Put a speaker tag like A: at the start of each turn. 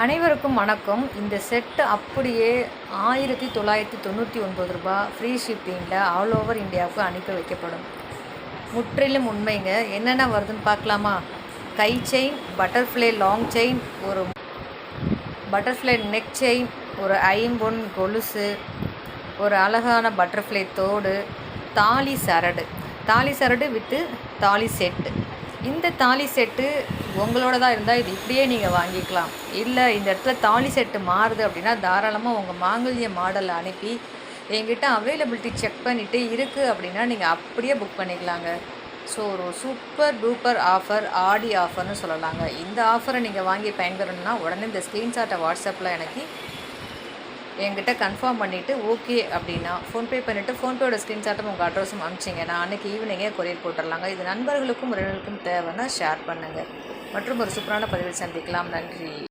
A: அனைவருக்கும் வணக்கம். இந்த செட்டு அப்படியே 1999 ரூபா ஃப்ரீ ஷிப்பிங்கில் ஆல் ஓவர் இந்தியாவுக்கு அனுப்பி வைக்கப்படும். முற்றிலும் உண்மைங்க. என்னென்ன வருதுன்னு பார்க்கலாமா? கை செயின், பட்டர்ஃப்ளை லாங் செயின், ஒரு பட்டர்ஃப்ளை நெக் செயின், ஒரு ஐம்பொன் கொலுசு, ஒரு அழகான பட்டர்ஃப்ளை தோடு, தாலி சரடு வித்து தாலி செட்டு. இந்த தாலி செட்டு உங்களோடதாக இருந்தால் இது இப்படியே நீங்கள் வாங்கிக்கலாம். இல்லை இந்த இடத்துல தாலி செட்டு மாறுது அப்படின்னா தாராளமாக உங்கள் மாங்கல்ய மாடலை அனுப்பி என்கிட்ட அவைலபிலிட்டி செக் பண்ணிவிட்டு இருக்குது அப்படின்னா நீங்கள் அப்படியே புக் பண்ணிக்கலாங்க. ஸோ ஒரு சூப்பர் டூப்பர் ஆஃபர், ஆடி ஆஃபர்னு சொல்லலாங்க. இந்த ஆஃபரை நீங்கள் வாங்கி பயன்பெறணும்னா உடனே இந்த ஸ்க்ரீன்ஷாட்டை வாட்ஸ்அப்பில் எனக்கு என்கிட்ட கன்ஃபார்ம் பண்ணிவிட்டு ஓகே அப்படின்னா ஃபோன்பே பண்ணிவிட்டு ஃபோன்பேயோட ஸ்க்ரீன்ஷாட்டும் உங்கள் அட்ரஸும் அனுப்பிச்சிங்கன்னா அன்றைக்கி ஈவினிங்கே கொரியர் போட்டுடலாங்க. இது நண்பர்களுக்கும் உறவினர்களுக்கும் தேவைன்னா ஷேர் பண்ணுங்கள். மற்றும் ஒரு சூப்பரான பதிவில் சந்திக்கலாம். நன்றி.